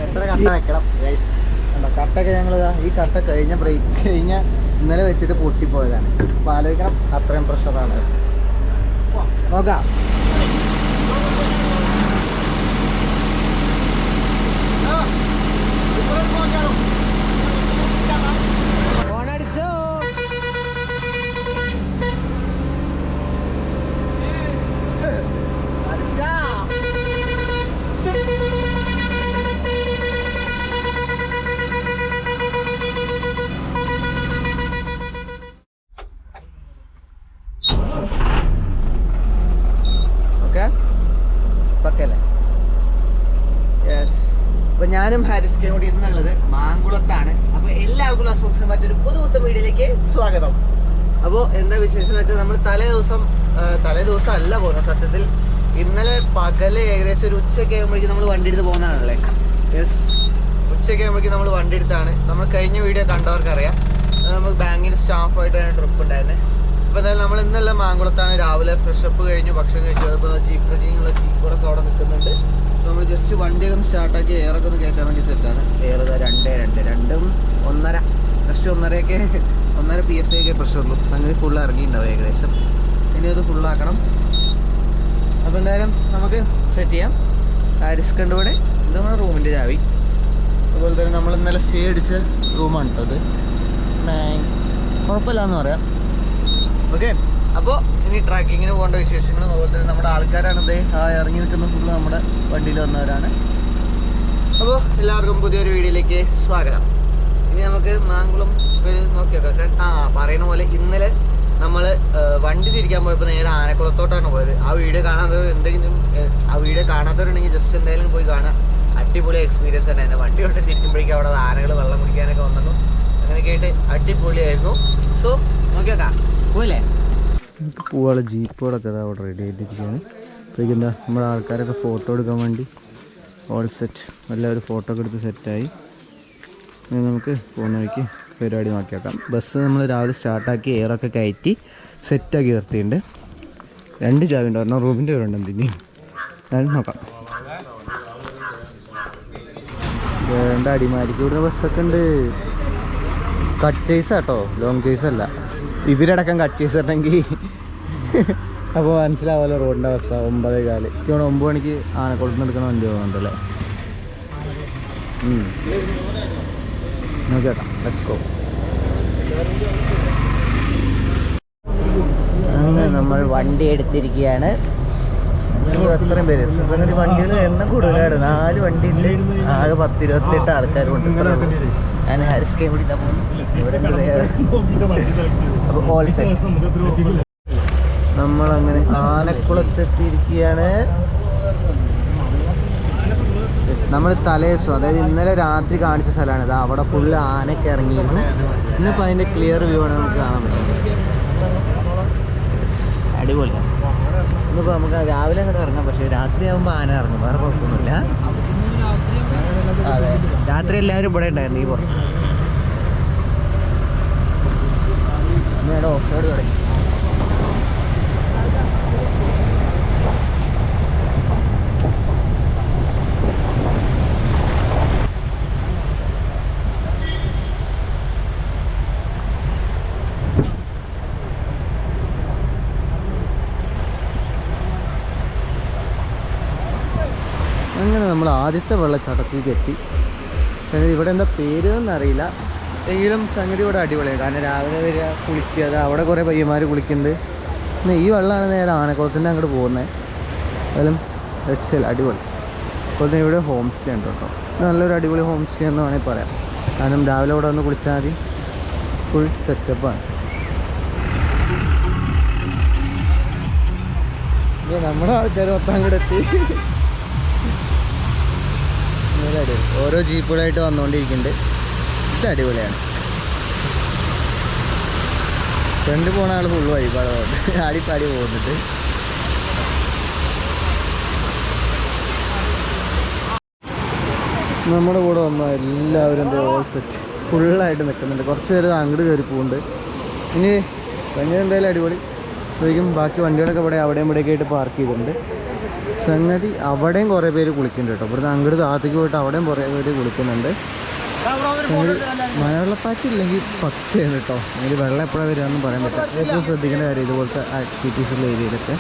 എത്ര കട്ട വെക്കണം ഗൈസ്? കട്ടൊക്കെ ഞങ്ങൾ ഈ കട്ട ബ്രേക്ക് ഇന്നലെ വെച്ചിട്ട് പൊട്ടിപ്പോയതാണ്. അപ്പോൾ ആലോചിക്കണം, അത്രയും പ്രഷറാണ്. നോക്കാം. ഫോണടിച്ചോ? അപ്പോൾ ഞാനും ഹാരിസ്കയും കൂടി ഇന്നുള്ളത് മാങ്കുളത്താണ്. അപ്പോൾ എല്ലാവർക്കും അസോസിയേഷൻ മറ്റൊരു പുതുപുത്തൻ വീഡിയോയിലേക്ക് സ്വാഗതം. അപ്പോൾ എന്താ വിശേഷം എന്ന് വെച്ചാൽ നമ്മൾ തലേ ദിവസം അല്ല പോകുന്നത്. സത്യത്തിൽ ഇന്നലെ പകല് ഏകദേശം ഒരു ഉച്ചയ്ക്ക് ആകുമ്പോഴേക്കും നമ്മൾ വണ്ടി എടുത്ത് പോകുന്നതാണല്ലേ. യെസ്, ഉച്ചയ്ക്ക് ആകുമ്പോഴേക്കും നമ്മൾ വണ്ടി എടുത്താണ്. നമ്മൾ കഴിഞ്ഞ വീഡിയോ കണ്ടവർക്കറിയാം, നമുക്ക് ബാങ്കിൽ സ്റ്റാഫായിട്ടാണ് ട്രിപ്പ് ഉണ്ടായിരുന്നത്. അപ്പോൾ എന്തായാലും നമ്മൾ ഇന്നുള്ള മാങ്കുളത്താണ്. രാവിലെ ഫ്രഷപ്പ് കഴിഞ്ഞു, ഭക്ഷണം കഴിച്ചു. അപ്പോൾ ജീപ്പ് ട്രെക്കിങ്ങുള്ള ജീപ്പുകളൊക്കെ അവിടെ നിൽക്കുന്നുണ്ട്. നമ്മൾ ജസ്റ്റ് വണ്ടിയൊക്കെ ഒന്ന് സ്റ്റാർട്ടാക്കി എയറൊക്കെ ഒന്ന് കയറ്റാൻ വേണ്ടി സെറ്റാണ്. എയർ 2.1.5 ജസ്റ്റ് 1.5 PSI ഒക്കെ പ്രഷറുള്ളൂ. സംഗതി ഫുള്ള് ഇറങ്ങിയിട്ടുണ്ടാവും ഏകദേശം. ഇനി അത് ഫുള്ളാക്കണം. അപ്പോൾ എന്തായാലും നമുക്ക് സെറ്റ് ചെയ്യാം. ഹാരിസ് കണ്ടുകൂടെ ഇത് നമ്മുടെ റൂമിൻ്റെ ചാവി. അതുപോലെ തന്നെ നമ്മൾ ഇന്നലെ സ്റ്റേ അടിച്ച റൂമാണ് കേട്ടത്. കുഴപ്പമില്ലാന്ന് പറയാം. ഓക്കെ, അപ്പോൾ ഇനി ട്രാക്കിങ്ങിന് പോകേണ്ട വിശേഷങ്ങളും അതുപോലെ തന്നെ നമ്മുടെ ആൾക്കാരാണിത് ഇറങ്ങി നിൽക്കുന്ന ഫുള്ള് നമ്മുടെ വണ്ടിയിൽ വന്നവരാണ്. അപ്പോൾ എല്ലാവർക്കും പുതിയൊരു വീഡിയോയിലേക്ക് സ്വാഗതം. ഇനി നമുക്ക് മാങ്കുളം നോക്കി നോക്കാം. പറയുന്ന പോലെ ഇന്നലെ നമ്മൾ വണ്ടി തിരിക്കാൻ പോയപ്പോൾ നേരെ ആനക്കുളത്തോട്ടാണ് പോയത്. ആ വീഡിയോ കാണാത്തവരുണ്ടെങ്കിൽ ജസ്റ്റ് എന്തായാലും പോയി കാണാം. അടിപൊളി എക്സ്പീരിയൻസ് ഉണ്ടായിരുന്നു. വണ്ടി കൊണ്ട് തിരിക്കുമ്പോഴേക്കും അവിടെ ആനകൾ വെള്ളം കുടിക്കാനൊക്കെ വന്നു. അങ്ങനെയൊക്കെ ആയിട്ട് അടിപൊളിയായിരുന്നു. സോ നോക്കി നോക്കാം, പോയില്ലേ? നമുക്ക് പോവാനുള്ള ജീപ്പുകളൊക്കെ അവിടെ റെഡി ആയിട്ടിരിക്കുകയാണ്. അപ്പോഴേക്കും എന്താ നമ്മുടെ ആൾക്കാരൊക്കെ ഫോട്ടോ എടുക്കാൻ വേണ്ടി ഓൾ സെറ്റ്, എല്ലാവരും ഫോട്ടോ ഒക്കെ എടുത്ത് സെറ്റായി. നമുക്ക് പോകുന്ന വഴിക്ക് പരിപാടി നോക്കിയേക്കാം. ബസ് നമ്മൾ രാവിലെ സ്റ്റാർട്ടാക്കി എയറൊക്കെ കയറ്റി സെറ്റാക്കി നിർത്തിയിട്ടുണ്ട്. 2 ചാവി ഉണ്ട്, ഒരെണ്ണം റൂമിൻ്റെ വരുന്നുണ്ട്. എന്തിന് ഞാൻ നോക്കാം. 2 അടിമാലിക്ക് ഇവിടുന്ന് ബസ്സൊക്കെ ഉണ്ട്. കട്ട് ചേസാട്ടോ, ലോങ് ചേസ് അല്ല. ഇവരടക്കം കട്ട് ചെയ്തിട്ടുണ്ടെങ്കിൽ അപ്പോൾ മനസ്സിലാവുമല്ലോ റോഡിൻ്റെ അവസ്ഥ. 9:15 9 മണിക്ക് ആനക്കുളത്ത് നിന്ന് എടുക്കുന്ന വണ്ടി പോകുന്നുണ്ടല്ലേ. നോക്കിയേക്കാം, ലെറ്റ്സ് ഗോ. അങ്ങനെ നമ്മൾ വണ്ടി എടുത്തിരിക്കുകയാണ്. അത്രയും പേര് സംഗതി വണ്ടികൾ എണ്ണം കൂടുതലാണ്. 4 വണ്ടിയിൽ ആകെ 10-28 ആൾക്കാരുണ്ട്. ഇത്ര ഞാൻ ഹാരിസ്കയും കൂടി പോകുന്നു. അപ്പോൾ ഓൾ സെറ്റ്. നമ്മളങ്ങനെ ആനക്കുളത്തെത്തിയിരിക്കുകയാണ്. നമ്മൾ തലേദിവസം, അതായത് ഇന്നലെ രാത്രി കാണിച്ച സ്ഥലമാണിത്. അവിടെ ഫുള്ള് ആനയൊക്കെ ഇറങ്ങിയിരുന്നു. ഇന്നിപ്പോൾ അതിൻ്റെ ക്ലിയർ വ്യൂ ആണ് നമുക്ക് കാണാൻ പറ്റുന്നത്. അടിപൊളിയാണ്. ഇന്നിപ്പോൾ നമുക്ക് രാവിലെ അങ്ങോട്ട് ഇറങ്ങാം, പക്ഷേ രാത്രി ആകുമ്പോൾ ആന ഇറങ്ങും, വേറെ കുഴപ്പമൊന്നുമില്ല. അതെ, രാത്രി എല്ലാവരും ഇവിടെ ഉണ്ടായിരുന്നു. ഈ പുറത്ത് ഇന്നിവിടെ ഓഫ് റോഡ് തുടങ്ങി. അങ്ങനെ നമ്മൾ ആദ്യത്തെ വെള്ളച്ചാട്ടത്തിലേക്ക് എത്തി. സംഗതി ഇവിടെ എന്താ പേര് എന്നറിയില്ല, എങ്കിലും സംഗതി ഇവിടെ അടിപൊളിയാണ്. കാരണം രാവിലെ വരിക, കുളിക്കുക, അത് അവിടെ കുറേ പയ്യന്മാർ കുളിക്കുന്നുണ്ട്. പിന്നെ ഈ വെള്ളമാണ് നേരെ ആനക്കുളത്തിൻ്റെ അങ്ങോട്ട് പോകുന്നത്. അതിലും രക്ഷയിൽ അടിപൊളി. അതുപോലെ തന്നെ ഇവിടെ ഹോം സ്റ്റേ ഉണ്ട് കേട്ടോ. നല്ലൊരു അടിപൊളി ഹോം സ്റ്റേ എന്ന് വേണമെങ്കിൽ പറയാം. കാരണം രാവിലെ ഇവിടെ വന്ന് കുളിച്ചാൽ മതി, ഫുൾ സെറ്റപ്പാണ്. നമ്മുടെ ആൾക്കാർ മൊത്തം അങ്ങോട്ട് എത്തി. ഓരോ ജീപ്പുകളായിട്ട് വന്നുകൊണ്ടിരിക്കുന്നുണ്ട്. ഇത് അടിപൊളിയാണ്. ഫ്രണ്ട് പോണ ആൾ ഫുള്ള് വഴിപാട് പോകുന്നുണ്ട്, ആടിപ്പാടി പോകുന്നുണ്ട്. നമ്മുടെ കൂടെ വന്ന എല്ലാവരും ഓൾ സെറ്റ് ഫുള്ളായിട്ട് നിൽക്കുന്നുണ്ട്. കുറച്ച് പേര് അങ്ങോട്ട് കയറി പോകുന്നുണ്ട്. ഇനി ഭയങ്കര എന്തായാലും അടിപൊളി. ശരിക്കും ബാക്കി വണ്ടികളൊക്കെ ഇവിടെ അവിടെയും ഇവിടെയൊക്കെ ആയിട്ട് പാർക്ക് ചെയ്തിട്ടുണ്ട്. സംഗതി അവിടെയും കുറേ പേര് കുളിക്കുന്നുണ്ട് കേട്ടോ. ഇവിടുന്ന് അങ്ങോട്ട് താഴത്തേക്ക് പോയിട്ട് അവിടെയും കുറേ പേര് കുളിക്കുന്നുണ്ട്. മഴവെള്ളപ്പാച്ച് ഇല്ലെങ്കിൽ പക്കയാണ് കേട്ടോ. അതിൽ വെള്ളം എപ്പോഴാണ് വരികയെന്ന് പറയാൻ പറ്റില്ല. ഏറ്റവും ശ്രദ്ധിക്കേണ്ട കാര്യം ഇതുപോലത്തെ ആക്ടിവിറ്റീസുള്ള ഏരിയയിലൊക്കെ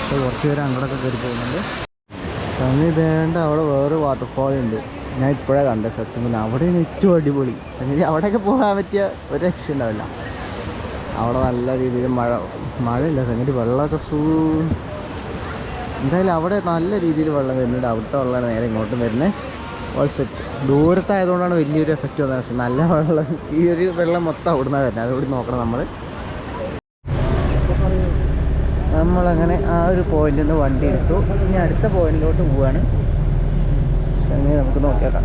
അപ്പോൾ കുറച്ച് പേര് അങ്ങോട്ടൊക്കെ കയറി പോകുന്നുണ്ട്. സംഗതി ഇതേണ്ട അവിടെ വേറെ വാട്ടർഫാൾ ഉണ്ട്. ഞാൻ ഇപ്പോഴാണ് കണ്ടത് സത്യം പറഞ്ഞാൽ. അവിടെയാണ് ഏറ്റവും അടിപൊളി. സംഗതി അവിടെയൊക്കെ പോകാൻ പറ്റിയ ഒരു രക്ഷ ഉണ്ടാവില്ല. അവിടെ നല്ല രീതിയിൽ മഴയില്ല സംഗതി വെള്ളമൊക്കെ എന്തായാലും അവിടെ നല്ല രീതിയിൽ വെള്ളം വരുന്നുണ്ട്. അവിടുത്തെ വെള്ളമാണ് നേരെ ഇങ്ങോട്ടും വരുന്നത്. All set. ദൂരത്തായതുകൊണ്ടാണ് വലിയൊരു എഫക്റ്റ് വന്നത്. പക്ഷെ നല്ല വെള്ളം ഈ ഒരു വെള്ളം മൊത്തം അവിടുന്ന് വരുന്നത്. അതുകൂടി നോക്കണം നമ്മളങ്ങനെ ആ ഒരു പോയിന്റിൽ നിന്ന് വണ്ടി എടുത്തു. ഇനി അടുത്ത പോയിന്റിലോട്ട് പോവുകയാണ്. അങ്ങനെ നമുക്ക് നോക്കിയേക്കാം.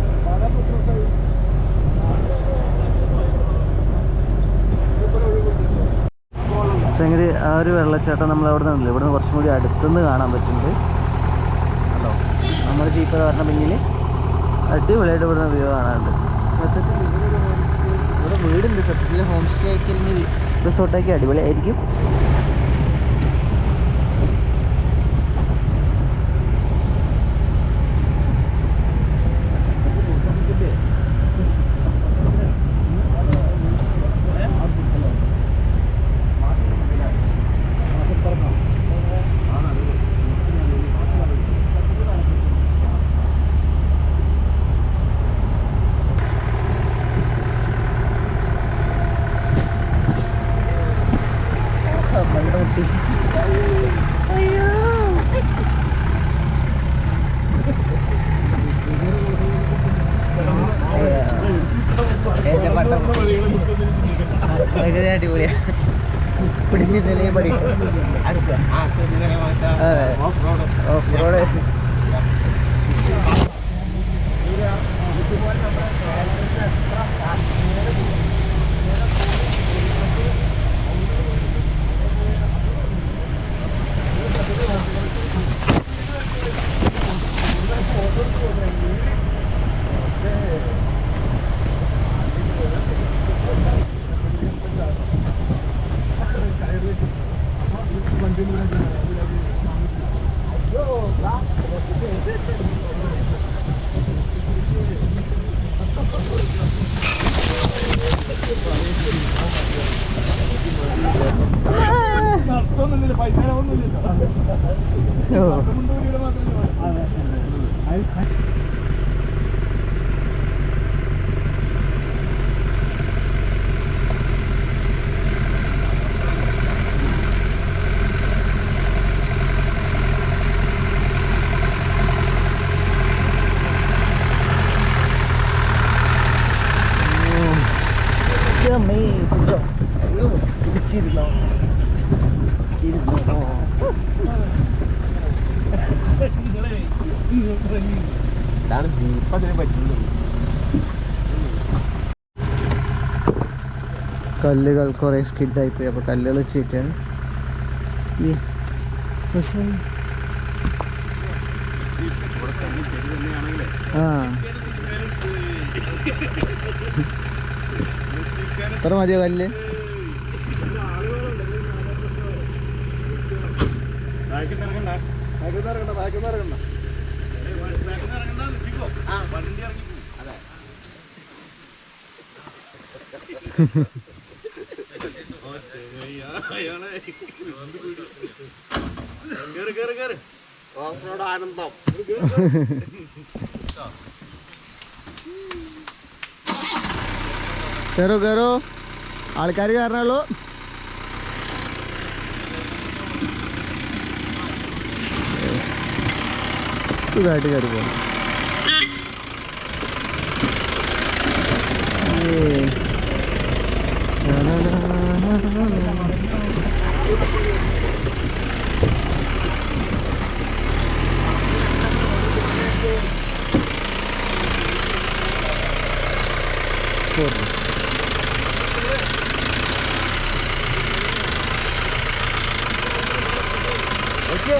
സംഗതി ആ ഒരു വെള്ളച്ചാട്ടം നമ്മൾ അവിടെ നിന്നില്ല, ഇവിടെ നിന്ന് കുറച്ചും കൂടി അടുത്തുനിന്ന് കാണാൻ പറ്റുന്നുണ്ട് കേട്ടോ. നമ്മൾ ജീപ്പ് കാരണം പിന്നിൽ അടിപൊളിയായിട്ട് ഇവിടെ നിന്ന് വ്യൂ കാണാറുണ്ട്. സത്യത്തിൽ ഇവിടെ വീടുണ്ട്. സത്യത്തിൽ ഹോം സ്റ്റേ ആക്കി അല്ലെങ്കിൽ റിസോർട്ടാക്കി അടിപൊളിയായിരിക്കും. അടിപൊളിയാ. പിടിച്ചില്ലേ പഠിക്കും. ഓഫ് റോഡ് ഇതാണ് ജീപ്പ്. അതിനെ പറ്റുള്ളൂ. കല്ലുകൾ കുറെ സ്കിഡായി പോയി. അപ്പോൾ കല്ലുകൾ വെച്ചിട്ടാണ് എത്ര മതിയോ കല്ല്? ആനന്ദം. കയറോ കയറോ, ആൾക്കാർ കയറണുള്ളൂ. സുഖമായിട്ട് കയറി പോകും. ഫോറിൽ. ഓക്കെ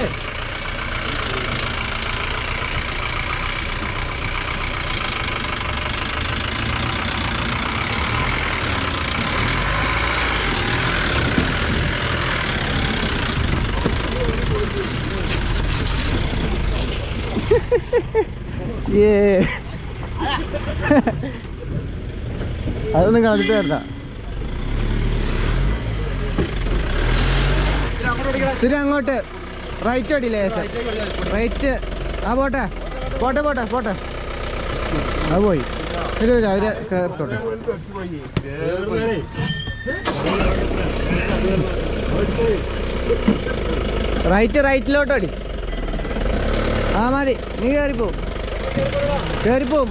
അതൊന്നും കളഞ്ഞിട്ട് വരണ്ട. ശരി അങ്ങോട്ട് റൈറ്റ് അടിയില്ലേ റൈറ്റ്. ആ പോട്ടെ പോട്ടെ പോട്ടെ പോട്ടെ അത് പോയി. ശരി അവര് കേറിട്ടോട്ടെ. റൈറ്റിലോട്ടടി. ആ മതി, നീ കയറിപ്പോവും.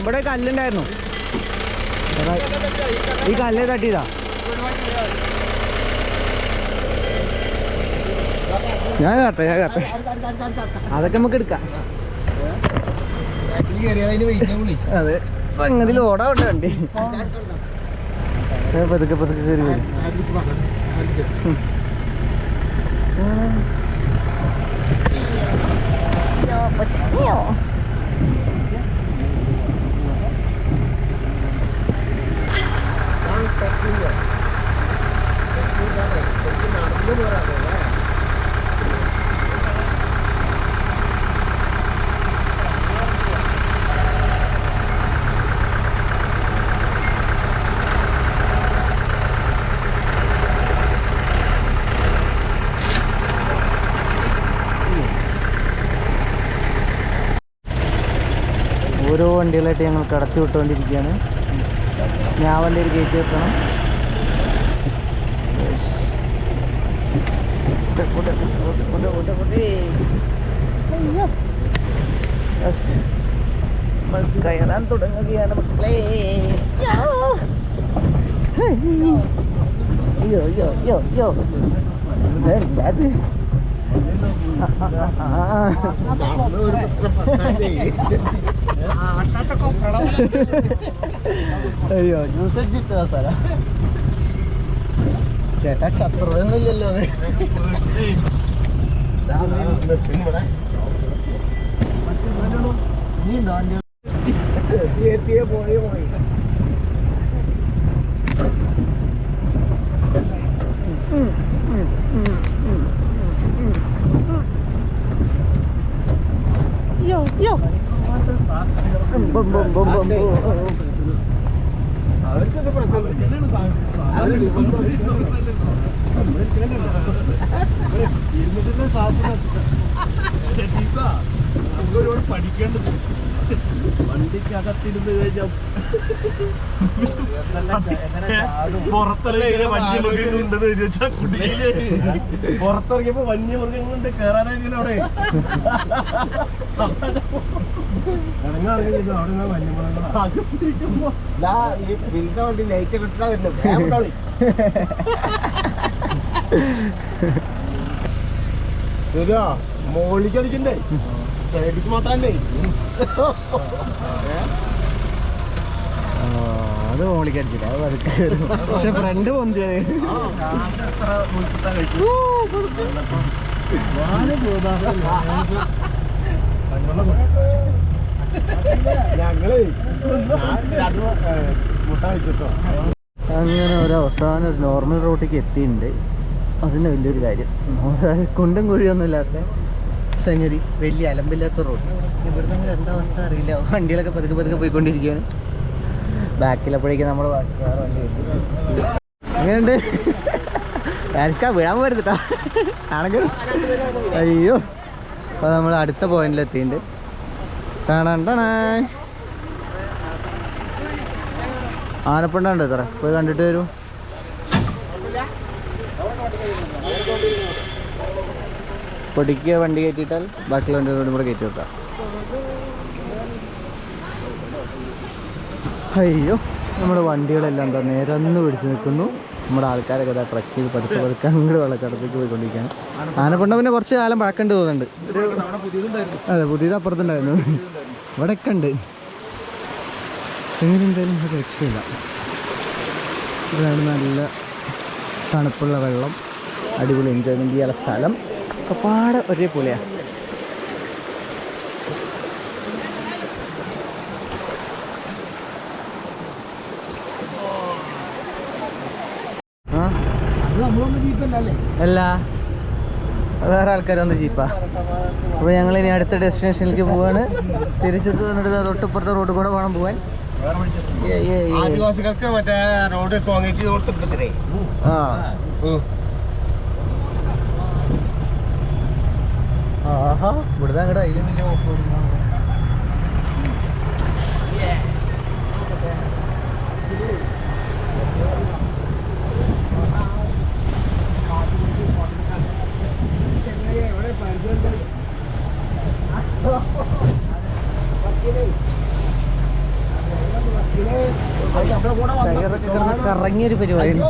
ഇവിടെ കല്ലുണ്ടായിരുന്നു, ഈ കല്ല് തട്ടിയതാ. ഞാൻ കട്ടെ അതൊക്കെ നമുക്ക് എടുക്കാം. അതെ സംഗതിയിൽ ഓടാവട്ടെ വണ്ടി. പതുക്കെ കയറി വരും. ഓരോ വണ്ടികളായിട്ട് ഞങ്ങൾ കടത്തി വിട്ടുകൊണ്ടിരിക്കുകയാണ്. ഞാൻ വണ്ടിയിൽ കയറ്റി വെക്കണം. കയറാൻ തുടങ്ങുകയാണ് മക്കളെ. അത് അയ്യോ ജ്യൂസ് അടിച്ചിട്ട് സ്ഥലം ചേട്ടാ. ശത്രുതയൊന്നുമില്ലല്ലോ. പോയി അവർക്കൊക്കെ പ്രശ്നം ഒരുപാട് പഠിക്കേണ്ടത്. വണ്ടിക്കകത്തിരുന്ന് കഴിഞ്ഞാൽ പുറത്തിറങ്ങിയ വന്യമൃഗങ്ങളുണ്ടെന്ന് ചോദിച്ചാൽ കുട്ടിയില് പുറത്തിറങ്ങിയപ്പോ വന്യമൃഗങ്ങളുണ്ട് കയറാനായിരിക്കും അവിടെ. ഇറങ്ങാറിയില്ല അവിടെ വന്യമൃഗങ്ങൾ. ഈ പിന്ന വണ്ടി ലൈറ്റ് കിട്ടാ വരുന്നത് ശരിയാ. മോളിക്ക് അടിക്കണ്ടേ, സൈഡിക്ക് മാത്രല്ലേ. അത് മോളിക്ക് അടിച്ചില്ല, അത് പതുക്കെ. പക്ഷെ ഫ്രണ്ട് പൊന്തിയത് ഞങ്ങള് മുട്ട വെച്ചിട്ടോ. അങ്ങനെ ഒരു അവസാനം ഒരു നോർമൽ റോട്ടിലേക്ക് എത്തിയിട്ടുണ്ട്. അതിന് വലിയൊരു കാര്യം, കുണ്ടും കുഴിയൊന്നും ഇല്ലാത്ത സംഗതി, വലിയ അലമ്പില്ലാത്ത റോഡ്. ഇവിടുന്ന് അങ്ങനെ എന്താ അവസ്ഥ അറിയില്ല. വണ്ടികളൊക്കെ പതുക്കെ പോയിക്കൊണ്ടിരിക്കുകയാണ്. ബാക്കിലപ്പോഴേക്കും നമ്മൾ വേറെ വണ്ടി എത്തി. എങ്ങനെയുണ്ട് ആരിസ്ക? വീഴാൻ പോരുന്നിട്ടാ ആണെങ്കിൽ. അയ്യോ, അപ്പോൾ നമ്മൾ അടുത്ത പോയിന്റിലെത്തിയിട്ടുണ്ട്. ആനപ്പണ്ടാണ്ട് ഇത്ര പോയി കണ്ടിട്ട് വരും. പൊടിക്കുക വണ്ടി കയറ്റിയിട്ടാൽ ബാക്കിയുള്ള വണ്ടികളോടും കൂടെ കയറ്റി വെക്കാം. അയ്യോ, നമ്മുടെ വണ്ടികളെല്ലാം എന്താ നിരന്ന് പിടിച്ച് നിൽക്കുന്നു. നമ്മുടെ ആൾക്കാരൊക്കെ ഇതാ ട്രക്ക് ചെയ്ത് പതുക്കെ അങ്ങോട്ട് വെള്ളച്ചാട്ടത്തേക്ക് പോയിക്കൊണ്ടിരിക്കുകയാണ്. ആനപ്പണ്ട പിന്നെ കുറച്ച് കാലം പഴക്കേണ്ടി തോന്നുന്നുണ്ട്. അതെ, പുതിയത് അപ്പുറത്തുണ്ടായിരുന്നു, ഇവിടെയൊക്കെ ഉണ്ട്. എന്തായാലും ഒരു രക്ഷയില്ല. ഇതാണ് നല്ല തണുപ്പുള്ള വെള്ളം, അടിപൊളി എൻജോയ്മെൻറ്റ് ചെയ്യാനുള്ള സ്ഥലം. കപ്പാട് ഒരേപോലെയാണ്. അല്ല, വേറെ ആൾക്കാരൊന്ന് ജീപ്പാ. അപ്പോൾ ഞങ്ങൾ ഇനി അടുത്ത ഡെസ്റ്റിനേഷനിലേക്ക് പോവാണ്. തിരിച്ചെത്ത് വന്നിട്ട് തൊട്ടിപ്പുറത്തെ റോഡ് കൂടെ വേണം പോവാൻ. ആദിവാസികൾക്ക് മറ്റേ റോഡ് കോൺക്രീറ്റ് കൊടുത്തിട്ടേ. ആഹാ, ഇവിടുന്ന് അങ്ങോട്ട് അതിലും വലിയ ഓഫ് റോഡ്. കറങ്ങിയൊരു പരിപാടി.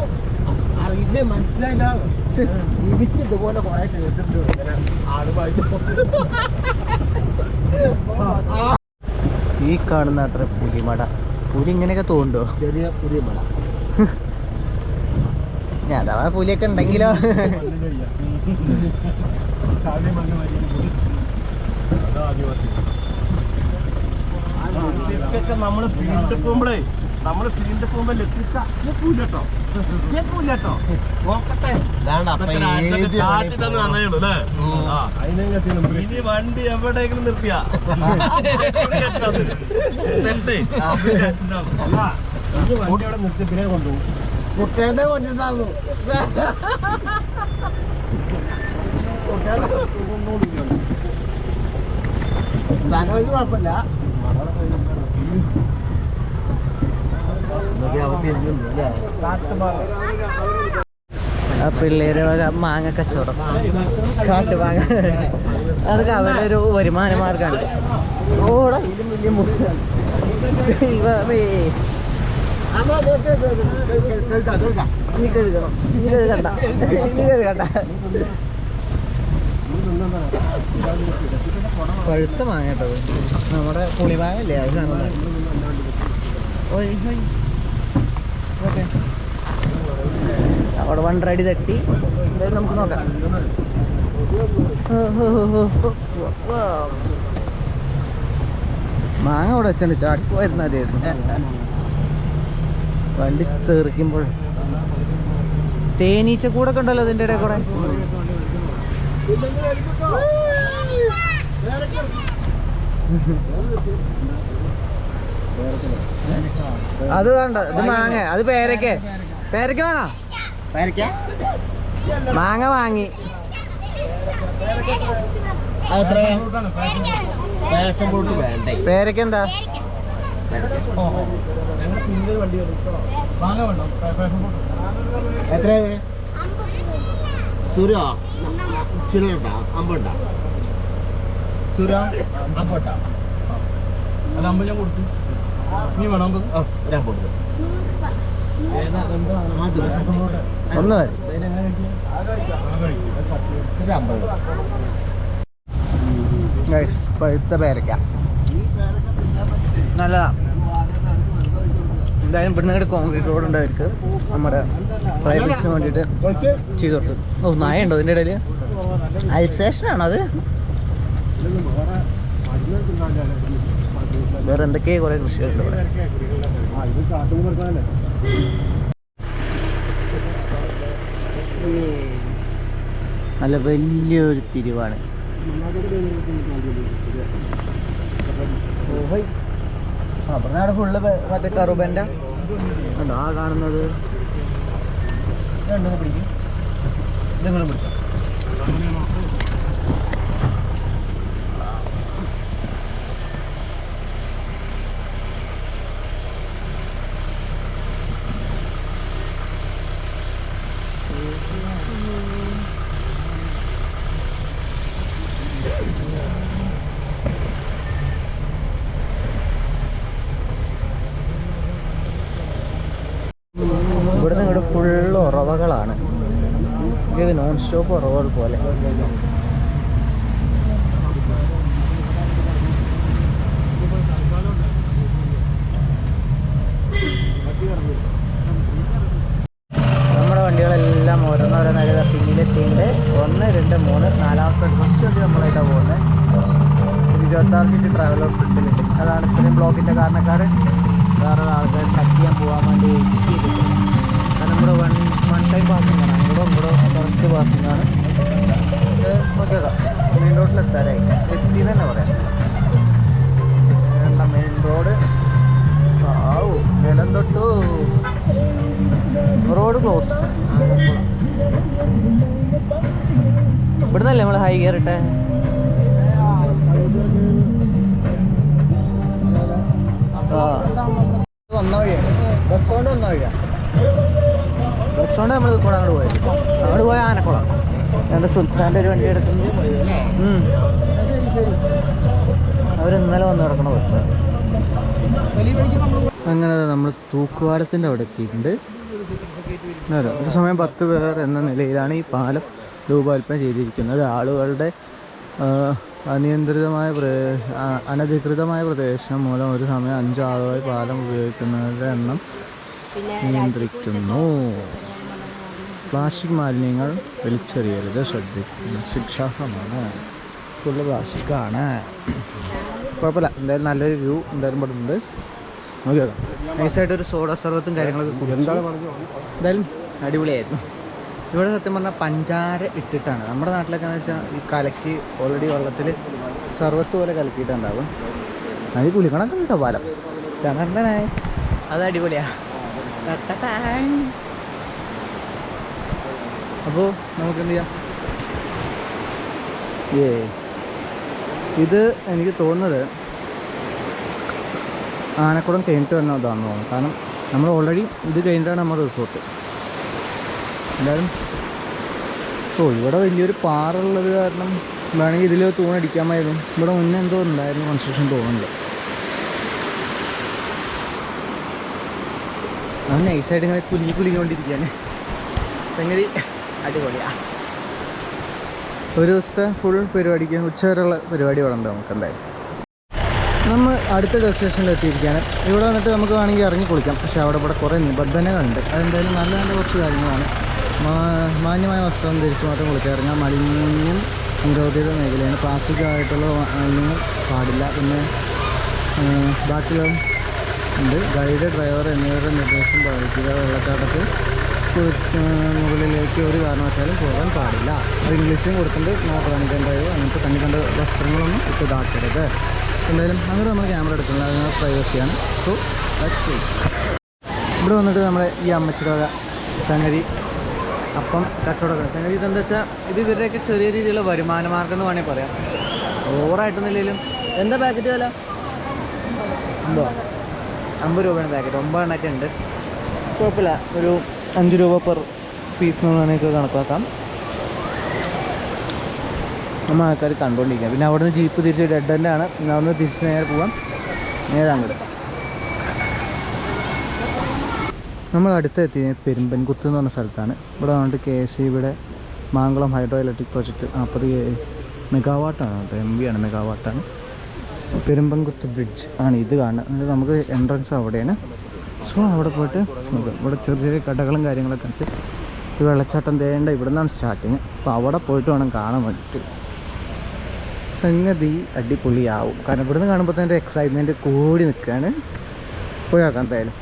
മനസ്സിലായില്ല, എനിക്ക് ഇതുപോലെ കുറെ കേസുണ്ട്. ഈ കാണുന്ന അത്ര പുലിമട, പുലി ഇങ്ങനെയൊക്കെ തോന്നുന്നുണ്ടോ? ചെറിയ പുലിമട. ഞാൻ അഥവാ പുലിയൊക്കെ ഉണ്ടെങ്കിലോ. നമ്മള് ഫീൽഡിൽ പോകുമ്പോഴേ ഇനി വണ്ടി എവിടെയെങ്കിലും നിർത്തിയാ വണ്ടി അവിടെ നിർത്തി പിന്നെ കൊണ്ടുപോകും. കുട്ടേന്റെ കൊണ്ടിരുന്നു സാധനം കുഴപ്പമില്ല. ആ പിള്ളേര് മാങ്ങ കച്ചവടം, കാട്ടുമാങ്ങ, അതൊക്കെ അവരൊരു വരുമാന മാർഗമാണ്. ഓടാ, ഇതിലും വലിയ മുറിച്ചാണ്. ഇനി കഴുകണം, ഇനി കഴുകണ്ട, ഇനി കഴുകണ്ട. പഴുത്ത മാങ്ങ കേട്ടത്, നമ്മുടെ പുളിമാങ്ങ അല്ലേ അത് സാധനം. അവിടെ വണ്ടടി തട്ടി. എന്തായാലും നമുക്ക് നോക്കാം. മാങ്ങ അവിടെ വെച്ചിട്ടുണ്ട്, ചാടിപ്പോയിരുന്ന അതായിരുന്നു. വണ്ടി തെറിക്കുമ്പോൾ തേനീച്ച കൂടൊക്കെ ഉണ്ടല്ലോ അതിൻ്റെ ഇടയിൽ കൂടെ. അത് വേണ്ട, ഇത് മാങ്ങ, അത് പേരക്ക. പേരക്ക വേണോ? മാങ്ങ വാങ്ങി. പേരക്ക എന്താ? എത്ര സുരോ ചില്ലട്ട അമ്പണ്ട സുരോ അമ്പട്ട അത് അമ്പത് ഞാൻ കൊടുത്തു. നീ വേണം ഞാൻ കൊടുത്തു. ഒന്ന് പഴുത്ത പേരക്ക നല്ലതാ. എന്തായാലും ഇവിടുന്ന് കോൺക്രീറ്റ് റോഡ് ഉണ്ട് അവർക്ക്, നമ്മുടെ പ്രൈവറ്റ്സിന് വേണ്ടിയിട്ട് ചെയ്ത് കൊടുത്തു. ഓ, നായ ഉണ്ടോ ഇതിൻ്റെ ഇടയിൽ? അൽസേഷനാണോ അത്? വേറെ എന്തൊക്കെയോ കുറേ കൃഷികളുണ്ട് ഇവിടെ. നല്ല വലിയൊരു തിരിവാണ്. അവിടെ ഫുള്ള് മറ്റേ കറുബൻ്റെ ഉണ്ടോ ആ കാണുന്നത്? രണ്ടും പിടിക്കും, ഇതെങ്കിലും പിടിക്കാം. ഇവിടുന്ന് ഇങ്ങോട്ട് ഫുള്ള് ഉറവകളാണ്, നോൺ സ്റ്റോപ്പ് ഉറവകൾ പോലെ. KSRTC ട്രാവലർ ഫ്രണ്ടിലുണ്ട്. അതാണ് ഇത്രയും ബ്ലോക്കിൻ്റെ കാരണക്കാരൻ. വേറെ ആൾക്കാർ ടച്ച് ചെയ്യാൻ പോകാൻ വേണ്ടി വെയിറ്റ് ചെയ്തിട്ടുണ്ട്. കാരണം ഇവിടെ വൺ ടൈം പാസിംഗ് ആണ്. അങ്ങോട്ടോ കറക്റ്റ് പാസിംഗ് ആണ്. നോക്കിയേക്കാം, മെയിൻ റോഡിലെത്താറായി, എത്തിയെന്ന് തന്നെ പറയാം. മെയിൻ റോഡ് നിലം തൊട്ടു റോഡ് ക്ലോസ്. ഇവിടുന്നല്ലേ നമ്മൾ ഹൈ ഗിയർ ഇട്ടേ? വന്ന വഴിയാണ്, ബസ് കൊണ്ട് വന്ന വഴിയാണ്. ബസ് കൊണ്ട് നമ്മൾ കൂടെ അങ്ങോട്ട് പോയത്. അങ്ങോട്ട് പോയ ആനക്കുളം. എൻ്റെ സുൽത്താൻ്റെ ഒരു വണ്ടി എടുക്കുന്നു. അവർ ഇന്നലെ വന്ന് കിടക്കുന്ന ബസ്സാണ്. അങ്ങനെ നമ്മൾ തൂക്കുപാലത്തിൻ്റെ അവിടെ എത്തിയിട്ടുണ്ട്. ഒരു സമയം 10 പേർ എന്ന നിലയിലാണ് ഈ പാലം രൂപകൽപ്പന ചെയ്തിരിക്കുന്നത്. ആളുകളുടെ അനധികൃതമായ പ്രദേശം മൂലം ഒരു സമയം 5 ആളുകൾ പാലം ഉപയോഗിക്കുന്നവരുടെ എണ്ണം നിയന്ത്രിക്കുന്നു. പ്ലാസ്റ്റിക് മാലിന്യങ്ങൾ വലിച്ചെറിയരുത്, ശ്രദ്ധിക്കുന്നു. ശിക്ഷാർഹമാണ്. ഫുള്ള് പ്ലാസ്റ്റിക്കാണ്. കുഴപ്പമില്ല, എന്തായാലും നല്ലൊരു വ്യൂ എന്തായാലും ഇവിടെ ഉണ്ട്. നോക്കിയോ, നൈസായിട്ടൊരു സോഡ സർവത്തും കാര്യങ്ങളൊക്കെ കുടിച്ചു. എന്തായാലും അടിപൊളിയായിരുന്നു. ഇവിടെ സത്യം പറഞ്ഞാൽ പഞ്ചാര ഇട്ടിട്ടാണ്. നമ്മുടെ നാട്ടിലൊക്കെ എന്ന് വെച്ചാൽ ഈ കലക്കി ഓൾറെഡി വെള്ളത്തിൽ സർവത്ത് പോലെ കലക്കിയിട്ടുണ്ടാവും. അത് കുളിക്കണമൊക്കെ ഉണ്ടോ പാലം. അങ്ങനെ അത് അടിപൊളിയാണ്. അപ്പോൾ നമുക്ക് എന്ത് ചെയ്യാം, ഇത് എനിക്ക് തോന്നുന്നത് ആനക്കുളം കഴിഞ്ഞിട്ട് തന്നെ അതാണെന്ന് തോന്നുന്നു. കാരണം നമ്മൾ ഓൾറെഡി ഇത് കഴിഞ്ഞിട്ടാണ് നമ്മുടെ റിസോർട്ട്. എന്തായാലും ഇവിടെ വലിയൊരു പാറുള്ളത് കാരണം വേണമെങ്കിൽ ഇതിൽ തൂണടിക്കാമായിരുന്നു. ഇവിടെ മുന്നേ എന്തോ ഉണ്ടായിരുന്നു കൺസ്ട്രക്ഷൻ തോന്നുന്നുണ്ട്. അത് നൈസായിട്ട് ഇങ്ങനെ കുലുങ്ങിക്കൊണ്ടിരിക്കുകയാണ്. സംഗതി അടിപൊളിയാണ്. ഒരു ദിവസത്തെ ഫുൾ പരിപാടിക്ക് ഉച്ചവരെയുള്ള പരിപാടി ഇവിടെ ഉണ്ട് നമുക്ക്. എന്തായാലും നമ്മൾ അടുത്ത ഡെസ്റ്റിനേഷനിൽ എത്തിയിരിക്കുകയാണ്. ഇവിടെ വന്നിട്ട് നമുക്ക് വേണമെങ്കിൽ ഇറങ്ങി കുളിക്കാം. പക്ഷേ അവിടെ കുറേ നിബന്ധനകളുണ്ട്. അതെന്തായാലും നല്ല നല്ല കുറച്ച് കാര്യങ്ങളാണ്. മാന്യമായ വസ്ത്രം ധരിച്ച് മാത്രം കുളിച്ചിറങ്ങാം. മാലിന്യം നിരോധിത മേഖലയാണ്. പ്ലാസ്റ്റിക് ആയിട്ടുള്ള മാലിന്യങ്ങൾ പാടില്ല. പിന്നെ ബാക്കിയുള്ള ഉണ്ട്. ഗൈഡ്, ഡ്രൈവർ എന്നിവരുടെ നിർദ്ദേശം പാലിക്കുക. വെള്ളച്ചാട്ടത്തിൽ മുകളിലേക്ക് ഒരു കാരണവശാലും പോകാൻ പാടില്ല. അത് ഇംഗ്ലീഷിലും കൊടുത്തിട്ടുണ്ട്. നോ കാണിക്കാൻ ഡ്രൈവ്. അങ്ങനത്തെ കണ്ട വസ്ത്രങ്ങളൊന്നും ഇതാക്കരുത്. എന്തായാലും അങ്ങനെ നമ്മൾ ക്യാമറ എടുക്കുന്നത് അതിന് പ്രൈവസിയാണ്. So that's it. ഇവിടെ വന്നിട്ട് നമ്മുടെ ഈ അമ്മച്ചിയുടെ സംഗതി അപ്പം കച്ചവടം സംഗതി ഇതെന്താ വെച്ചാൽ ഇത് ഇവരുടെയൊക്കെ ചെറിയ രീതിയിലുള്ള വരുമാന മാർഗം എന്ന് വേണമെങ്കിൽ പറയാം. ഓവറായിട്ടൊന്നുമില്ലെങ്കിലും. എന്താ പാക്കറ്റ് വില? 50 രൂപയാണ് പാക്കറ്റ്. 9 എണ്ണമൊക്കെ ഉണ്ട്. കുഴപ്പമില്ല. ഒരു 5 രൂപ പെർ പീസ് എന്ന് വേണമെങ്കിൽ കണക്കാക്കാം. നമ്മൾ ആൾക്കാർ കണ്ടുകൊണ്ടിരിക്കുക. പിന്നെ അവിടെ നിന്ന് ജീപ്പ് തിരിച്ച് ഡെഡ് എൻഡാണ്. പിന്നെ അവിടെ നിന്ന് തിരിച്ച് നേരെ പോകാം. നേരെ അങ്ങോട്ട് നമ്മൾ അടുത്തെത്തി പെരുമ്പൻകുത്ത് എന്ന് പറഞ്ഞ സ്ഥലത്താണ്. ഇവിടെ വന്നിട്ട് KSEBിയുടെ മാങ്കുളം ഹൈഡ്രോ ഇലക്ട്രിക് പ്രോജക്റ്റ് 40 മെഗാവാട്ടാണ് കേട്ടോ. MV ആണ്, മെഗാവാട്ടാണ്. പെരുമ്പൻകുത്ത് ബ്രിഡ്ജ് ആണ് ഇത് കാണുന്നത്. നമുക്ക് എൻട്രൻസ് അവിടെയാണ്. സോ അവിടെ പോയിട്ട് ഇവിടെ ചെറിയ ചെറിയ കടകളും കാര്യങ്ങളൊക്കെ ഉണ്ട്. ഈ വെള്ളച്ചാട്ടം തേണ്ട ഇവിടെ നിന്നാണ് സ്റ്റാർട്ടിങ്. അപ്പോൾ അവിടെ പോയിട്ട് വേണം കാണാൻ വേണ്ടിയിട്ട്. സംഗതി അടിപൊളിയാവും. കാരണം ഇവിടുന്ന് കാണുമ്പോൾ തന്നെ എക്സൈറ്റ്മെൻറ്റ് കൂടി നിൽക്കുകയാണ്. പോയാക്കാം എന്തായാലും.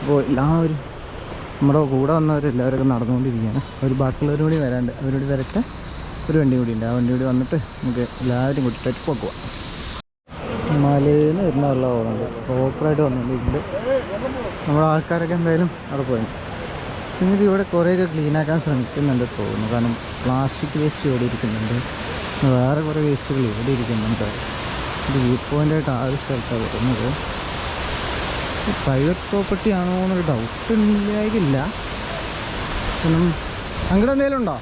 അപ്പോൾ എല്ലാവരും നമ്മുടെ കൂടെ വന്നവരെല്ലാവരൊക്കെ നടന്നുകൊണ്ടിരിക്കുകയാണ്. ഒരു ബാക്കിയുള്ളവരും കൂടി വരാണ്ട്. അവരോട് വരട്ടെ. ഒരു വണ്ടി കൂടി ഉണ്ട്. ആ വണ്ടി കൂടി വന്നിട്ട് നമുക്ക് എല്ലാവരും കൂടി ട്രിപ്പ് പോകാം. മലയിൽ നിന്ന് വരുന്ന വെള്ളം പോകുന്നുണ്ട്. പ്രോപ്പറായിട്ട് വന്നുകൊണ്ടിരിക്കുന്നുണ്ട്. നമ്മുടെ ആൾക്കാരൊക്കെ എന്തായാലും അവിടെ പോയി. പക്ഷേ ഇവിടെ കുറേയൊക്കെ ക്ലീനാക്കാൻ ശ്രമിക്കുന്നുണ്ട് തോന്നുന്നു. കാരണം പ്ലാസ്റ്റിക് വേസ്റ്റ് ഇവിടെ ഇരിക്കുന്നുണ്ട്. വേറെ കുറേ വേസ്റ്റുകൾ ഇവിടെ ഇരിക്കുന്നുണ്ട്. ഇത് വ്യൂ പോയിൻ്റായിട്ട് ആ ഒരു സ്ഥലത്താണ് വരുന്നത്. പ്രൈവറ്റ് പ്രോപ്പർട്ടി ആണോ എന്നൊരു ഡൗട്ട് ഇല്ലായിരിക്കില്ല. കാരണം അങ്ങോട്ട് എന്തെങ്കിലും ഉണ്ടോ?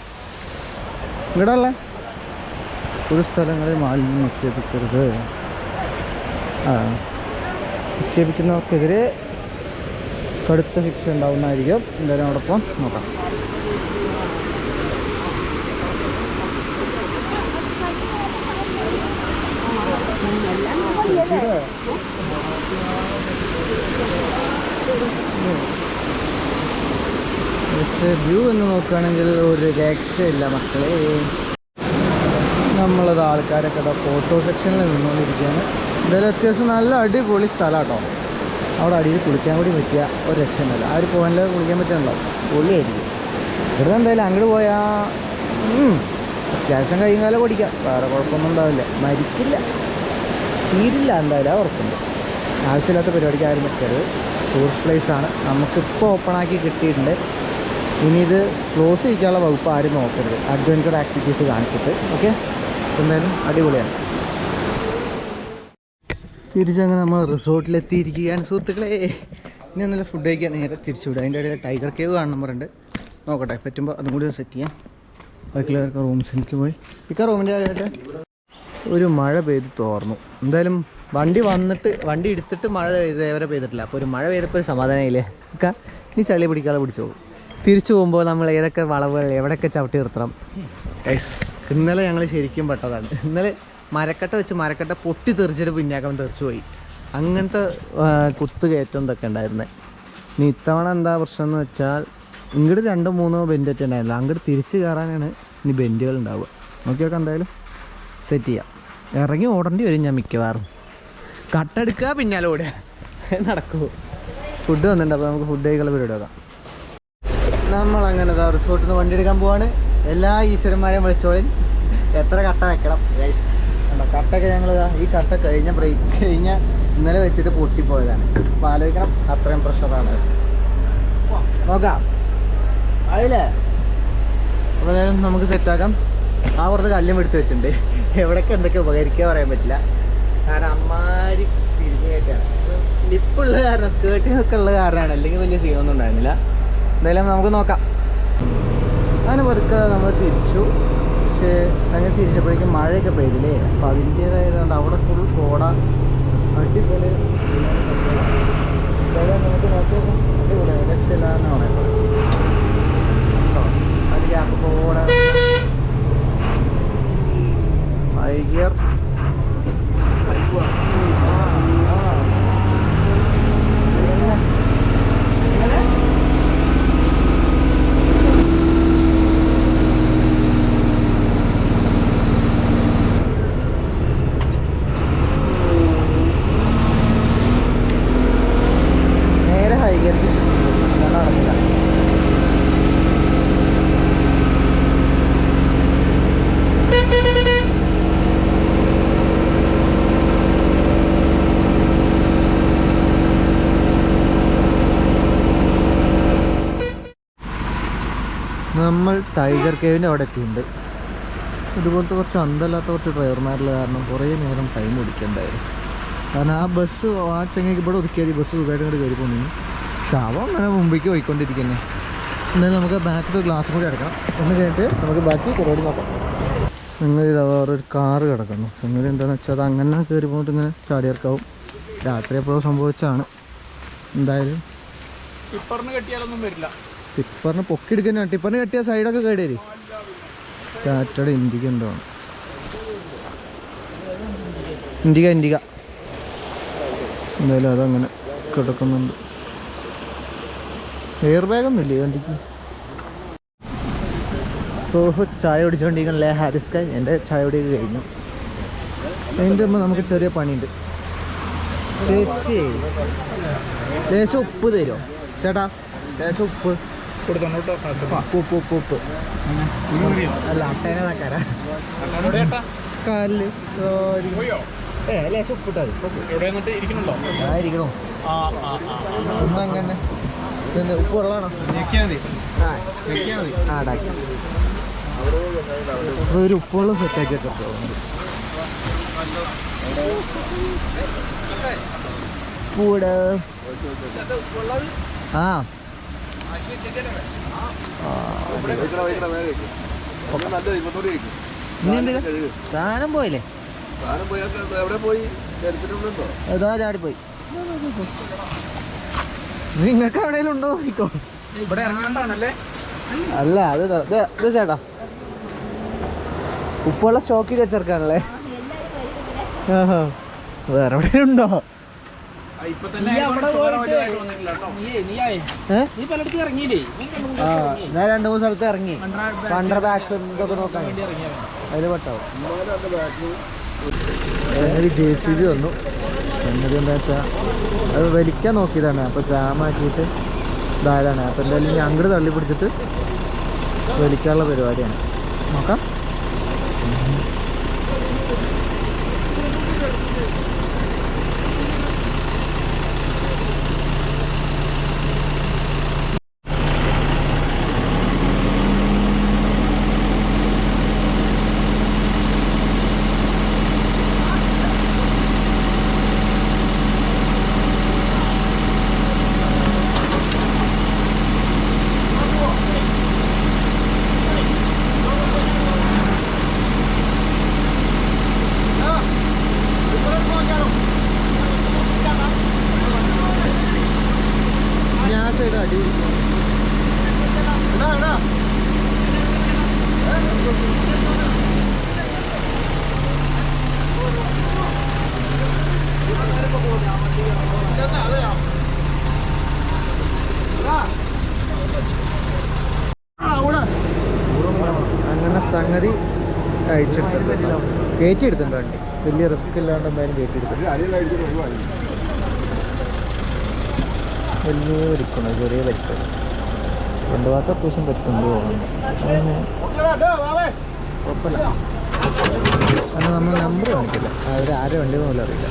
ഇവിടെ ഉള്ള ഒരു സ്ഥലങ്ങളിൽ മാലിന്യം നിക്ഷേപിക്കരുത്. നിക്ഷേപിക്കുന്നവർക്കെതിരെ കടുത്ത ശിക്ഷ ഉണ്ടാവുന്നതായിരിക്കും. എന്തായാലും അവിടെ പോകാം, നോക്കാം. പക്ഷേ വ്യൂ എന്ന് നോക്കുകയാണെങ്കിൽ ഒരു രക്ഷയില്ല മക്കളെ. നമ്മളത് ആൾക്കാരൊക്കെ ഫോട്ടോ സെക്ഷനിൽ നിന്നുകൊണ്ടിരിക്കുകയാണ്. എന്തായാലും അത്യാവശ്യം നല്ല അടിപൊളി സ്ഥലം കേട്ടോ. അവിടെ അടിയിൽ കുളിക്കാൻ കൂടി പറ്റിയ ഒരു രക്ഷയുണ്ടല്ലോ. ആ ഒരു പോയിന്റിൽ കുളിക്കാൻ പറ്റുന്നുണ്ടോ, പൊളിയായിരിക്കും. ഇവിടെ എന്തായാലും അങ്ങോട്ട് പോയാൽ അത്യാവശ്യം കൈയും കാലം ഓടിക്കാം, വേറെ കുഴപ്പമൊന്നും ഉണ്ടാവില്ല, മരിക്കില്ല, തീരില്ല, എന്തായാലും ഉറപ്പുണ്ട്. ആവശ്യമില്ലാത്ത പരിപാടിക്ക് ആരും നിൽക്കരുത്. ടൂറിസ്റ്റ് പ്ലേസാണ്, നമുക്കിപ്പോൾ ഓപ്പണാക്കി കിട്ടിയിട്ടുണ്ട്. ഇനി ഇത് ക്ലോസ് ചെയ്യിക്കാനുള്ള വകുപ്പ് ആരും നോക്കരുത്, അഡ്വഞ്ചർ ആക്ടിവിറ്റീസ് കാണിച്ചിട്ട്. ഓക്കെ, എന്തായാലും അടിപൊളിയാണ്. തിരിച്ചങ്ങനെ നമ്മൾ റിസോർട്ടിലെത്തിയിരിക്കുകയാണ് സുഹൃത്തുക്കളെ. ഇനി ഒന്നുമില്ല, ഫുഡ് കഴിക്കാൻ നേരെ തിരിച്ചു വിടുക. അതിൻ്റെ ഇടയിൽ ടൈഗർ കേവ് കാണുന്ന നമ്പറുണ്ട്, നോക്കട്ടെ പറ്റുമ്പോൾ അതും കൂടി സെറ്റ് ചെയ്യാം. ബാക്കിയുള്ളവർക്ക് റൂംസിലേക്ക് പോയി ഇക്ക റൂമിൻ്റെ ആയിട്ട് ഒരു മഴ പെയ്ത് തോർന്നു. എന്തായാലും വണ്ടി എടുത്തിട്ട് മഴ ഇതേവരെ പെയ്തിട്ടില്ല. അപ്പോൾ ഒരു മഴ പെയ്തപ്പോൾ ഒരു സമാധാനമായില്ലേ ഇക്ക. നീ ചളി പിടിക്കാതെ പിടിച്ചു പോകും. തിരിച്ചു പോകുമ്പോൾ നമ്മൾ ഏതൊക്കെ വളവുകൾ എവിടെയൊക്കെ ചവിട്ടി നിർത്തണം. ഇന്നലെ ഞങ്ങൾ ശരിക്കും പെട്ടതാണ്. ഇന്നലെ മരക്കട്ട വെച്ച് മരക്കട്ട പൊട്ടി തെറിച്ചിട്ട് പിന്നാക്കം തെറിച്ചു പോയി. അങ്ങനത്തെ കുത്ത് കയറ്റം ഇതൊക്കെ ഉണ്ടായിരുന്നത്. ഇനി ഇത്തവണ എന്താ പ്രശ്നം എന്ന് വെച്ചാൽ ഇങ്ങോട്ട് 2-3 ബെൻഡൊക്കെ ഉണ്ടായിരുന്നില്ല, അങ്ങോട്ട് തിരിച്ച് കയറാനാണ് ഇനി ബെൻഡുകൾ ഉണ്ടാവുക. നോക്കിയൊക്കെ എന്തായാലും സെറ്റ് ചെയ്യാം. ഇറങ്ങി ഓടേണ്ടി വരും ഞാൻ മിക്കവാറും. കട്ടെടുക്കുക പിന്നാലെ ഓടുക നടക്കുമോ. ഫുഡ് വന്നിട്ടുണ്ട്, അപ്പോൾ നമുക്ക് ഫുഡ് കഴിക്കാനുള്ള പരിപാടി നോക്കാം. നമ്മളങ്ങനെ റിസോർട്ടിൽ നിന്ന് വണ്ടി എടുക്കാൻ പോവാണ്. എല്ലാ ഈശ്വരന്മാരെയും വിളിച്ചോളിൻ, എത്ര കട്ട വെക്കണം ഗൈസ്. കട്ടൊക്കെ ഞങ്ങൾ ഈ കട്ട കഴിഞ്ഞ ഇന്നലെ വെച്ചിട്ട് പൊട്ടിപ്പോയതാണ്. അപ്പോൾ ആലോചിക്കണം, അത്രയും പ്രഷറാണ്. നോക്കാം അതില്ലേ. അപ്പോൾ നമുക്ക് സെറ്റാക്കാം. ആ പുറത്ത് കല്ലും എടുത്ത് വെച്ചിട്ടുണ്ട്. എവിടെയൊക്കെ എന്തൊക്കെ ഉപകരിക്കുക പറയാൻ പറ്റില്ല, കാരണം അമ്മാരി തിരിഞ്ഞു കയറ്റാണ്. ലിപ്പുള്ള കാരണം, സ്കേർട്ടിങ്ങൊക്കെ ഉള്ള കാരണമാണ്, അല്ലെങ്കിൽ വലിയ സീനൊന്നും ഉണ്ടായിരുന്നില്ല. എന്തായാലും നമുക്ക് നോക്കാം. അങ്ങനെ വെറുതെ നമ്മൾ തിരിച്ചു. പക്ഷേ സംഗതി തിരിച്ചപ്പോഴേക്കും മഴയൊക്കെ പെയ്തില്ലേ, അപ്പോൾ അതിൻ്റേതായതുകൊണ്ട് അവിടെ ഫുൾ കോട, അടിപൊളി. എന്തായാലും നമുക്ക് നോക്കിയാൽ അടിപൊളി രക്ഷയില്ലാന്ന് പറയുന്നത്. അത് ഗ്യാപ്പ് കോട ഗിയർ നേരെ ഹൈ ഗിയർ നടന്നില്ല. നമ്മൾ ടൈഗർ കേവിൻ്റെ അവിടെ എത്തിയിട്ടുണ്ട്. ഇതുപോലത്തെ കുറച്ച് അന്തല്ലാത്ത കുറച്ച് ഡ്രൈവർമാരുള്ള കാരണം കുറേ നേരം ടൈം ഓടിക്കണ്ടായിരുന്നു. കാരണം ആ ബസ് ആ ചെങ്ങയ്ക്ക് ഇവിടെ ഒതുക്കിയാൽ ബസ് സുഖമായിട്ട് ഇങ്ങോട്ട് കയറി പോകുന്നു. പക്ഷെ അവ അങ്ങനെ മുമ്പിലേക്ക് പോയിക്കൊണ്ടിരിക്കുന്നത്. എന്നാലും നമുക്ക് ബാക്കിൽ ഗ്ലാസ് കൂടി അടക്കണം. എന്ന് കഴിഞ്ഞിട്ട് നമുക്ക് ബാക്കി പരിപാടി നോക്കാം. സംഗതി ഇതാ വേറൊരു കാറ് കിടക്കുന്നു. സംഗതി എന്താണെന്ന് വെച്ചാൽ അത് അങ്ങനെ കയറി പോയിട്ട് ഇങ്ങനെ ചാടിയിറക്കാവും. രാത്രി എപ്പോഴും സംഭവിച്ചാണ്. എന്തായാലും ടിപ്പറിന് കെട്ടിയാലൊന്നും വരില്ല. ടിപ്പറിന് പൊക്കിയെടുക്കാൻ, ടിപ്പറിന് കെട്ടിയ സൈഡൊക്കെ കേടേരി. ടാറ്റയുടെ ഇൻഡിക എന്താണ്, ഇൻഡിക എന്തായാലും അതങ്ങനെ കിടക്കുന്നുണ്ട്. എയർ ബാഗൊന്നും ഇല്ലേ വണ്ടിക്ക്. ഓഹോ, ചായ കുടിച്ചുകൊണ്ടിരിക്കണല്ലേ ഹാരിസ് ഖാൻ. എൻ്റെ ചായ കുടിയൊക്കെ കഴിഞ്ഞു. അതിൻ്റെ മുമ്പ് നമുക്ക് ചെറിയ പണിയുണ്ട്. ചേച്ചി ലേശം ഉപ്പ് തരുമോ ചേട്ടാ? ലേശം ഉപ്പ് ഉപ്പ് അല്ല അട്ടേനെ നക്കാരാ കാലില് ലേശം ഉപ്പിട്ടാ മതി. ഇരിക്കണോ ഒന്നങ്ങനെ ഉപ്പ് വെള്ളമാണോ? ആടാക്കി ഒരു ഉപ്പുവെള്ളം സെറ്റാക്കി വെച്ചോ. പൂട് ആ സാധനം പോയില്ലേ? ഏതാ ചാടിപ്പോയി. നിങ്ങൾക്ക് എവിടെയെങ്കിലും ഉണ്ടോ നോക്കിക്കോ. അല്ല അത് ചേട്ടാ ഉപ്പുള്ള സ്റ്റോക്ക് ചെയ്ത് വെച്ചേർക്കാണല്ലേ. വേറെ എവിടെയും ഉണ്ടോ? ഞാൻ 2-3 സ്ഥലത്ത് ഇറങ്ങി. വണ്ടർ ബാഗ്സ് ഇതൊക്കെ നോക്കാൻ. അതിൽ പെട്ടാവും. സംഗതി JCB വന്നു. സംഗതി എന്താ വെച്ചാൽ അത് വലിക്കാൻ നോക്കിയതാണ്. അപ്പോൾ ജാമാക്കിയിട്ട് ഇതായതാണ്. അപ്പോൾ എന്തായാലും ഇനി അങ്ങോട്ട് തള്ളി പിടിച്ചിട്ട് വലിക്കാനുള്ള പരിപാടിയാണ്. നോക്കാം. അങ്ങനെ സംഗതി അഴിച്ചെടുത്തിട്ടുണ്ട്, കയറ്റിയെടുത്തിട്ടുണ്ട് വണ്ടി. വലിയ റിസ്ക് ഇല്ലാണ്ട് എന്തായാലും കയറ്റിയെടുത്തിട്ടുണ്ട്. വലിയ വലിക്കണം, ചെറിയ വലിക്കണം. കൊണ്ടുപോകാത്ത അത്യാവശ്യം പറ്റുന്നുണ്ട് പോകുന്നുണ്ട്. കുഴപ്പമില്ല. കാരണം നമ്മൾ നമ്പർ കാണിക്കില്ല, അവരാരെ വണ്ടി പോലും അറിയില്ല.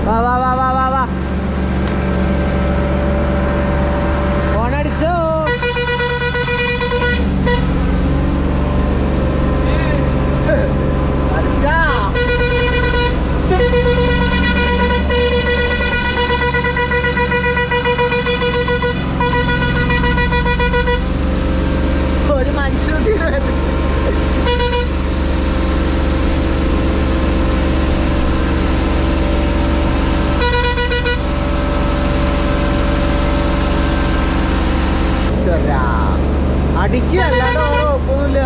വാ വാ വാ വാ വാ വാ ഫോണടിച്ചോ. ഒരു മനുഷ്യൻ അടിക്കുക അല്ലാണ്ട് ഓരോ ഒപ്പൊന്നുമില്ല.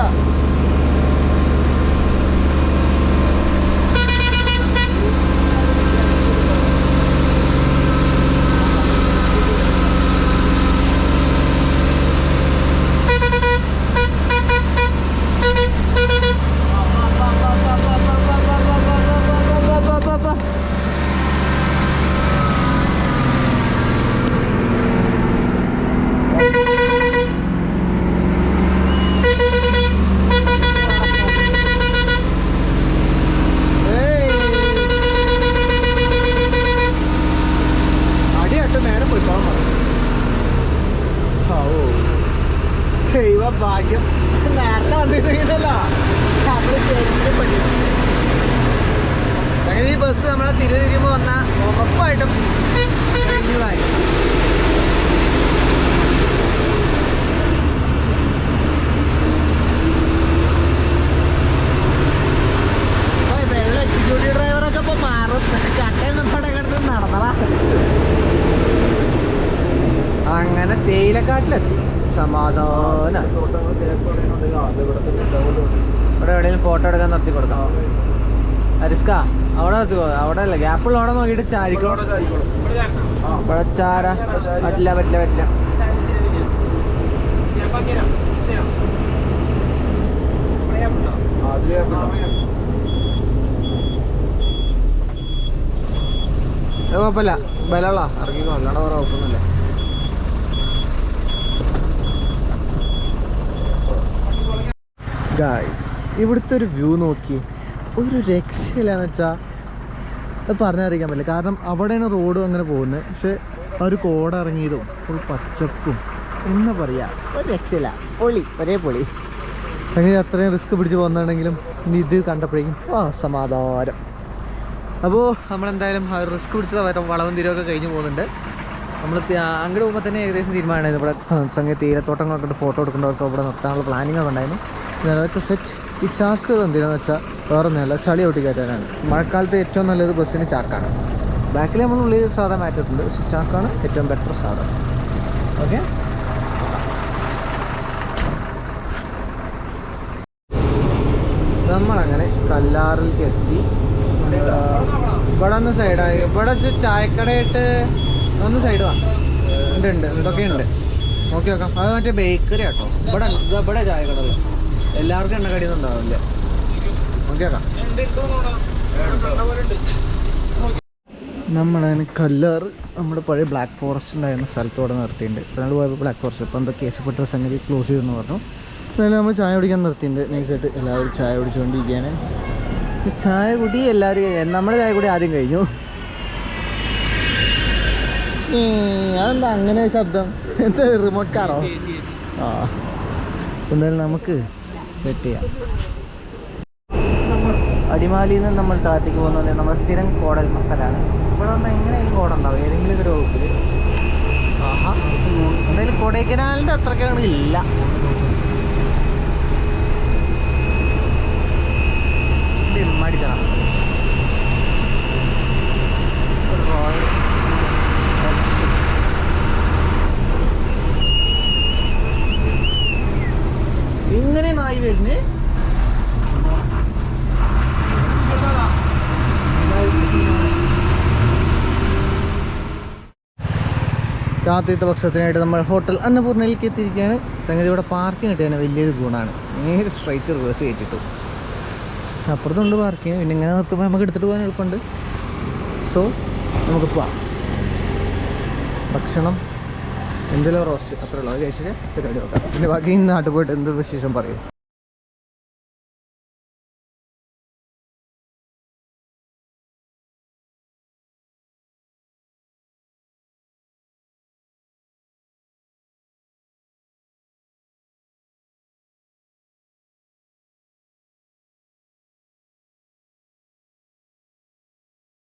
ദൈവ ഭാഗ്യം, നേരത്തെ വന്നിരുന്നല്ലോ നമ്മള് ശരിക്കും പഠിക്കും. അങ്ങനെ ഈ ബസ് നമ്മളെ തിരിയുമ്പോൾ വന്നാൽ ഉറപ്പായിട്ടും കഴിഞ്ഞതായി. വെള്ള എക്സിക്യൂട്ടീവ് ഡ്രൈവറൊക്കെ ഇപ്പൊ മാറും. കട്ടയും നമ്മുടെ കിടന്ന് നടന്നതാ. അങ്ങനെ തേയിലക്കാട്ടിലെത്തി. സമാധാനം. ഇവിടെ എവിടെയെങ്കിലും ഫോട്ടോ എടുക്കാൻ നിർത്തി കൊടുക്കാം. റിസ്ക അവിടെ നിർത്തി, അവിടെ അല്ല ഗ്യാപ്പുള്ള അവിടെ നോക്കിയിട്ട് ചാരിക്കോ. ഇവിടെ ചാര പറ്റില്ല പറ്റില്ല പറ്റില്ല. കുഴപ്പമില്ല, ബലമുള്ള ഇറങ്ങിക്കോ, അല്ലാണ്ട് വേറെ കുഴപ്പമൊന്നുമില്ല. ഗായ്സ്, ഇവിടുത്തെ ഒരു വ്യൂ നോക്കി ഒരു രക്ഷയില്ലാന്ന് വെച്ചാൽ അത് പറഞ്ഞറിയിക്കാൻ പറ്റില്ല. കാരണം അവിടെയാണ് റോഡും അങ്ങനെ പോകുന്നത്. പക്ഷെ ആ ഒരു കോട ഇറങ്ങിയതും ഫുൾ പച്ചപ്പും എന്താ പറയുക, ഒരു രക്ഷയില്ല. പൊളി, ഒരേ പൊളി. അങ്ങനെ അത്രയും റിസ്ക് പിടിച്ച് പോകുന്നുണ്ടെങ്കിലും ഇത് കണ്ടപ്പോഴേക്കും സമാധാനം. അപ്പോൾ നമ്മളെന്തായാലും റിസ്ക് പിടിച്ചത് വളവും തിരിവൊക്കെ കഴിഞ്ഞ് പോകുന്നുണ്ട്. നമ്മൾ അങ്ങോട്ട് പോകുമ്പോൾ തന്നെ ഏകദേശം തീരുമാനമായിരുന്നു. ഇവിടെ സംഗതി തീരത്തോട്ടങ്ങളൊക്കെ ഫോട്ടോ എടുക്കുന്നവർക്ക് ഇവിടെ നിർത്താനുള്ള പ്ലാനിങ് ഒക്കെ ഉണ്ടായിരുന്നു. അതൊക്കെ സെറ്റ്. ഈ ചാക്കുകൾ എന്തിനാന്ന് വെച്ചാൽ വേറെ ഒന്നുമല്ല, ചളി ഒട്ടി കയറ്റാനാണ്. മഴക്കാലത്ത് ഏറ്റവും നല്ലത് ബസ്സിന് ചാക്കാണ്. ബാക്കിൽ നമ്മൾ ഉള്ളിൽ സാധാ മാറ്റിട്ടുണ്ട്, പക്ഷെ ചാക്കാണ് ഏറ്റവും ബെറ്റർ സാധനം. ഓക്കെ, നമ്മളങ്ങനെ കല്ലാറിലേക്ക് എത്തി. ഇവിടെ ഒന്ന് സൈഡായി. ഇവിടെ ചായക്കടയായിട്ട് ഒന്ന് സൈഡ് വാ. ഉണ്ട് എന്തൊക്കെയുണ്ട് നോക്കി നോക്കാം. അത് മറ്റേ ബേക്കറി ആട്ടോ. ഇവിടെ ചായക്കട എല്ലാവർക്കും എണ്ണക്കടിയൊന്നും ഉണ്ടാവില്ല. നോക്കി നോക്കാം. നമ്മളതിന് കല്ലാറ് നമ്മുടെ പഴയ ബ്ലാക്ക് ഫോറസ്റ്റ് ഉണ്ടായിരുന്ന സ്ഥലത്തോടെ നിർത്തിയിട്ടുണ്ട്. നമ്മൾ പോയപ്പോൾ ബ്ലാക്ക് ഫോറസ്റ്റ് ഇപ്പം എന്താ കേസപ്പെട്ട സംഗതി ക്ലോസ് ചെയ്തെന്ന് പറഞ്ഞു. എന്നാലും നമ്മൾ ചായ കുടിക്കാൻ നിർത്തിയിട്ടുണ്ട്. നൈസായിട്ട് എല്ലാവരും ചായ കുടിച്ചുകൊണ്ടിരിക്കുകയാണ്. ചായ കുടി എല്ലാവരും നമ്മുടെ ചായ കുടി ആദ്യം കഴിഞ്ഞു. അതെന്താ അങ്ങനെ ശബ്ദം? എന്താ റിമോട്ട് കാറോ? ആ എന്തായാലും നമുക്ക് സെറ്റ് ചെയ്യാം. അടിമാലിയിൽ നിന്ന് നമ്മൾ താഴത്തേക്ക് പോകുന്നത് നമ്മൾ സ്ഥിരം കോടൽ മസാലാണ്. ഇവിടെ വന്നാൽ എങ്ങനെയായാലും കോട ഉണ്ടാവും ഏതെങ്കിലും ഒരു വകുപ്പിൽ. ആഹാ എന്തായാലും കൊടൈക്കനാലിൻ്റെ അത്രയ്ക്കാണ് ഇല്ല. മടിച്ചണം ഇങ്ങനെ നായി വരുന്നേ. രാത്രിത്തെ ഭക്ഷണത്തിനായിട്ട് നമ്മൾ ഹോട്ടൽ അന്നപൂർണ്ണയിലേക്ക് എത്തിയിരിക്കുകയാണ്. സംഗതി ഇവിടെ പാർക്കിംഗ് കിട്ടിയാൽ വലിയൊരു ഗുണമാണ്. നേരെ സ്ട്രൈറ്റ് റിവേഴ്സ് കയറ്റിട്ടു. അപ്പുറത്തുണ്ട് പാർക്കിങ്. പിന്നെ ഇങ്ങനെ നിർത്തുമ്പോൾ നമുക്ക് എടുത്തിട്ട് പോകാൻ എളുപ്പമുണ്ട്. സോ നമുക്ക് പോവാം. ഭക്ഷണം എന്തെങ്കിലും റോസ്റ്റ് അത്രയുള്ളൂ. അത് കഴിച്ചിട്ട് പരിപാടി നോക്കാം. പിന്നെ ബാക്കി നാട്ടിൽ പോയിട്ട് എന്ത് വിശേഷം പറയും.